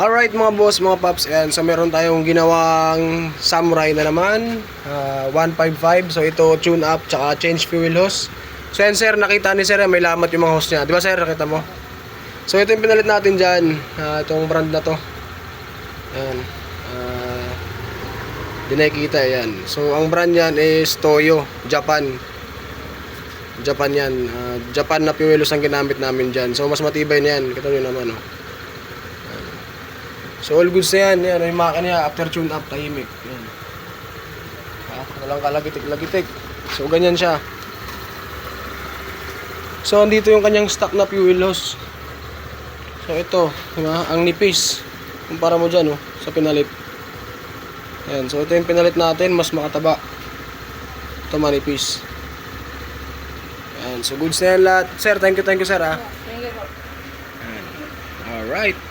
Alright mga boss, mga paps, ayan. So meron tayong ginawang Samurai na naman, 155. So ito tune up, tsaka change fuel hose. So yan sir, nakita ni sir, may lamat yung mga hose niya. Di ba sir, nakita mo? So ito yung pinalit natin dyan, itong brand na to. Ayan, di nakikita yan. So ang brand yan is Toyo, Japan. Japan yan, Japan na fuel hose ang ginamit namin dyan. So mas matibay na yan, kita nyo naman oh. So all goods na yan, yan, yung makina niya after tune up, tahimik. Yan. Walang kalagitik-lagitik. So ganyan siya. So andito yung kanyang stock na fuel hose. So ito, diba? Ang nipis. Kumpara mo dyan, oh, sa pinalit. Ayan, so ito yung pinalit natin, mas makataba. Ito manipis. Ayan, so goods na yan lahat. Sir, thank you sir ah. Thank you po. Alright.